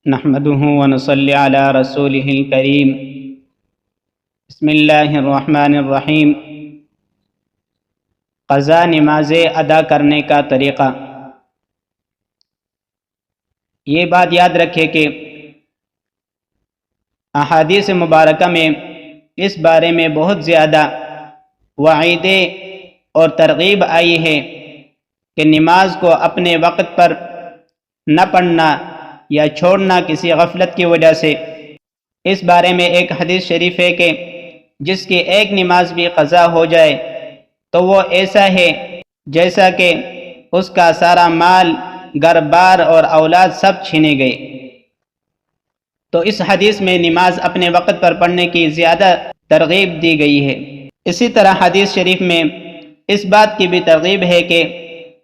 نحمده ونصلي على رسوله الكريم بسم اللہ الرحمن الرحیم۔ قضا نماز ادا کرنے کا طریقہ۔ یہ بات یاد رکھے کہ احادیث مبارکہ میں اس بارے میں بہت زیادہ وعیدیں اور ترغیب آئی ہے کہ نماز کو اپنے وقت پر نہ پڑھنا یا چھوڑنا کسی غفلت کی وجہ سے۔ اس بارے میں ایک حدیث شریف ہے کہ جس کی ایک نماز بھی قضا ہو جائے تو وہ ایسا ہے جیسا کہ اس کا سارا مال، گھر بار اور اولاد سب چھینے گئے۔ تو اس حدیث میں نماز اپنے وقت پر پڑھنے کی زیادہ ترغیب دی گئی ہے۔ اسی طرح حدیث شریف میں اس بات کی بھی ترغیب ہے کہ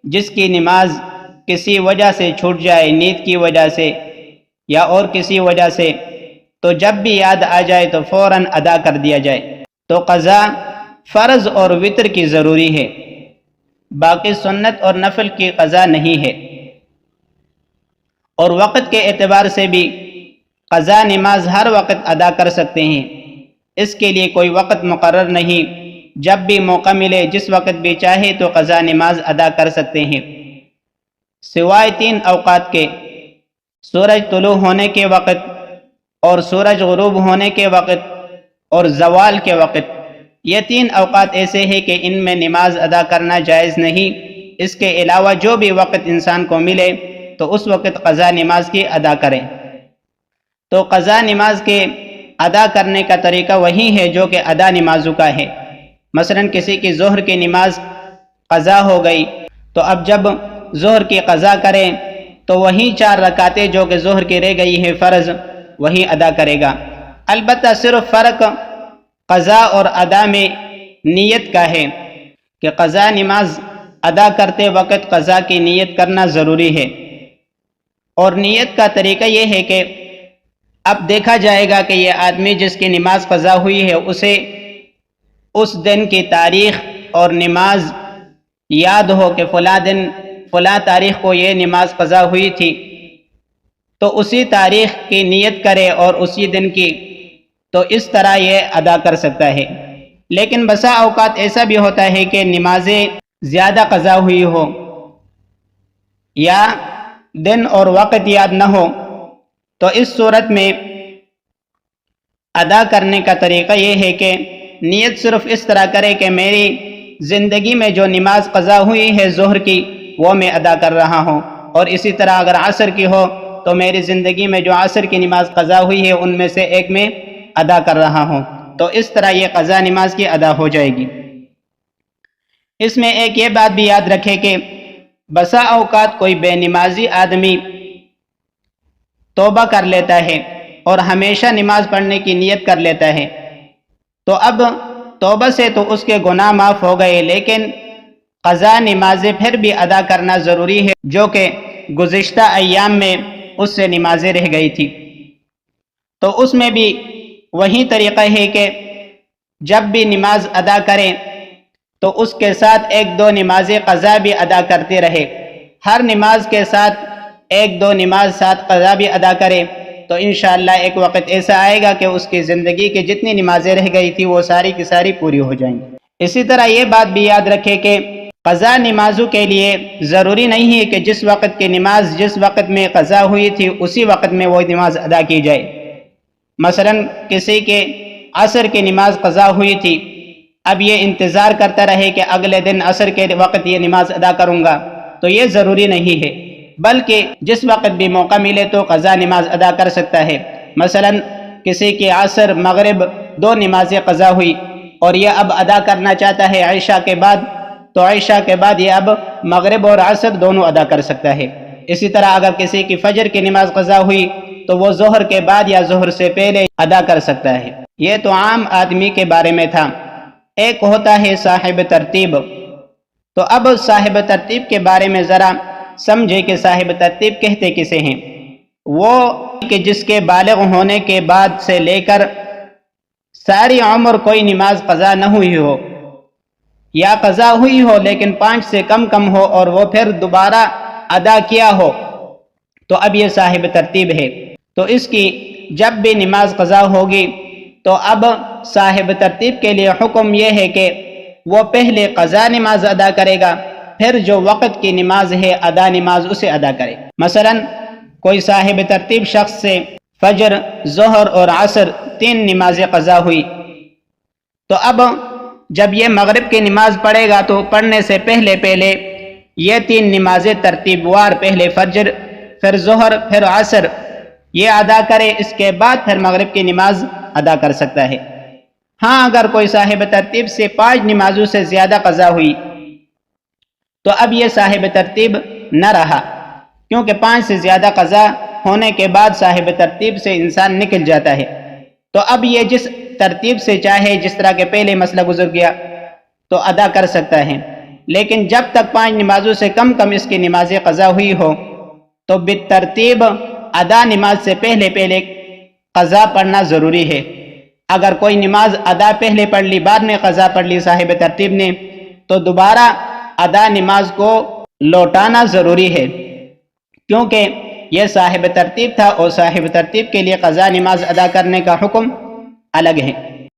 جس کی نماز کسی وجہ سے چھوٹ جائے، نیند کی وجہ سے یا اور کسی وجہ سے، تو جب بھی یاد آ جائے تو فوراً ادا کر دیا جائے۔ تو قضا فرض اور وتر کی ضروری ہے، باقی سنت اور نفل کی قضا نہیں ہے۔ اور وقت کے اعتبار سے بھی قضا نماز ہر وقت ادا کر سکتے ہیں، اس کے لیے کوئی وقت مقرر نہیں، جب بھی موقع ملے جس وقت بھی چاہے تو قضا نماز ادا کر سکتے ہیں، سوائے 3 اوقات کے: سورج طلوع ہونے کے وقت اور سورج غروب ہونے کے وقت اور زوال کے وقت۔ یہ 3 اوقات ایسے ہیں کہ ان میں نماز ادا کرنا جائز نہیں۔ اس کے علاوہ جو بھی وقت انسان کو ملے تو اس وقت قضا نماز کی ادا کریں۔ تو قضا نماز کے ادا کرنے کا طریقہ وہی ہے جو کہ ادا نمازوں کا ہے۔ مثلا کسی کی ظہر کی نماز قضا ہو گئی تو اب جب ظہر کی قضا کریں تو وہی 4 رکعتیں جو کہ ظہر کی رہ گئی ہے فرض، وہی ادا کرے گا۔ البتہ صرف فرق قضا اور ادا میں نیت کا ہے کہ قضا نماز ادا کرتے وقت قضا کی نیت کرنا ضروری ہے۔ اور نیت کا طریقہ یہ ہے کہ اب دیکھا جائے گا کہ یہ آدمی جس کی نماز قضا ہوئی ہے اسے اس دن کی تاریخ اور نماز یاد ہو کہ فلاں دن فلاں تاریخ کو یہ نماز قضا ہوئی تھی، تو اسی تاریخ کی نیت کرے اور اسی دن کی، تو اس طرح یہ ادا کر سکتا ہے۔ لیکن بسا اوقات ایسا بھی ہوتا ہے کہ نمازیں زیادہ قضا ہوئی ہو یا دن اور وقت یاد نہ ہو، تو اس صورت میں ادا کرنے کا طریقہ یہ ہے کہ نیت صرف اس طرح کرے کہ میری زندگی میں جو نماز قضا ہوئی ہے ظہر کی وہ میں ادا کر رہا ہوں، اور اسی طرح اگر عصر کی ہو تو میری زندگی میں جو عصر کی نماز قضا ہوئی ہے ان میں سے ایک میں ادا کر رہا ہوں، تو اس طرح یہ قضا نماز کی ادا ہو جائے گی۔ اس میں ایک یہ بات بھی یاد رکھے کہ بسا اوقات کوئی بے نمازی آدمی توبہ کر لیتا ہے اور ہمیشہ نماز پڑھنے کی نیت کر لیتا ہے، تو اب توبہ سے تو اس کے گناہ معاف ہو گئے، لیکن قضا نمازیں پھر بھی ادا کرنا ضروری ہے جو کہ گزشتہ ایام میں اس سے نمازیں رہ گئی تھی۔ تو اس میں بھی وہی طریقہ ہے کہ جب بھی نماز ادا کریں تو اس کے ساتھ 1-2 نمازیں قضا بھی ادا کرتے رہے۔ ہر نماز کے ساتھ 1-2 نماز ساتھ قضا بھی ادا کرے تو انشاءاللہ ایک وقت ایسا آئے گا کہ اس کی زندگی کی جتنی نمازیں رہ گئی تھی وہ ساری کی ساری پوری ہو جائیں گی۔ اسی طرح یہ بات بھی یاد رکھے کہ قضا نمازوں کے لیے ضروری نہیں ہے کہ جس وقت کی نماز جس وقت میں قضا ہوئی تھی اسی وقت میں وہ نماز ادا کی جائے۔ مثلا کسی کے عصر کی نماز قضا ہوئی تھی، اب یہ انتظار کرتا رہے کہ اگلے دن عصر کے وقت یہ نماز ادا کروں گا، تو یہ ضروری نہیں ہے، بلکہ جس وقت بھی موقع ملے تو قضا نماز ادا کر سکتا ہے۔ مثلا کسی کی عصر مغرب 2 نمازیں قضا ہوئی اور یہ اب ادا کرنا چاہتا ہے عشاء کے بعد، تو عشاء کے بعد یہ اب مغرب اور عصر دونوں ادا کر سکتا ہے۔ اسی طرح اگر کسی کی فجر کی نماز قضا ہوئی تو وہ ظہر کے بعد یا ظہر سے پہلے ادا کر سکتا ہے۔ یہ تو عام آدمی کے بارے میں تھا۔ ایک ہوتا ہے صاحب ترتیب۔ تو اب صاحب ترتیب کے بارے میں ذرا سمجھے کہ صاحب ترتیب کہتے کسے ہیں۔ وہ کہ جس کے بالغ ہونے کے بعد سے لے کر ساری عمر کوئی نماز قضا نہ ہوئی ہو، یا قضا ہوئی ہو لیکن 5 سے کم ہو اور وہ پھر دوبارہ ادا کیا ہو، تو اب یہ صاحب ترتیب ہے۔ تو اس کی جب بھی نماز قضا ہوگی تو اب صاحب ترتیب کے لیے حکم یہ ہے کہ وہ پہلے قضا نماز ادا کرے گا، پھر جو وقت کی نماز ہے ادا نماز اسے ادا کرے۔ مثلا کوئی صاحب ترتیب شخص سے فجر، ظہر اور عصر 3 نمازیں قضا ہوئی، تو اب جب یہ مغرب کی نماز پڑھے گا تو پڑھنے سے پہلے یہ 3 نمازیں ترتیب وار، پہلے فجر، پھر ظہر، پھر عصر، یہ ادا کرے، اس کے بعد پھر مغرب کی نماز ادا کر سکتا ہے۔ ہاں اگر کوئی صاحب ترتیب سے 5 نمازوں سے زیادہ قضا ہوئی تو اب یہ صاحب ترتیب نہ رہا، کیونکہ 5 سے زیادہ قضا ہونے کے بعد صاحب ترتیب سے انسان نکل جاتا ہے، تو اب یہ جس ترتیب سے چاہے، جس طرح کے پہلے مسئلہ گزر گیا، تو ادا کر سکتا ہے۔ لیکن جب تک 5 نمازوں سے کم اس کی نمازیں قضا ہوئی ہو تو بالترتیب ادا نماز سے پہلے قضا پڑھنا ضروری ہے۔ اگر کوئی نماز ادا پہلے پڑھ لی، بعد میں قضا پڑھ لی صاحب ترتیب نے، تو دوبارہ ادا نماز کو لوٹانا ضروری ہے، کیونکہ یہ صاحب ترتیب تھا اور صاحب ترتیب کے لیے قضا نماز ادا کرنے کا حکم الگ ہے۔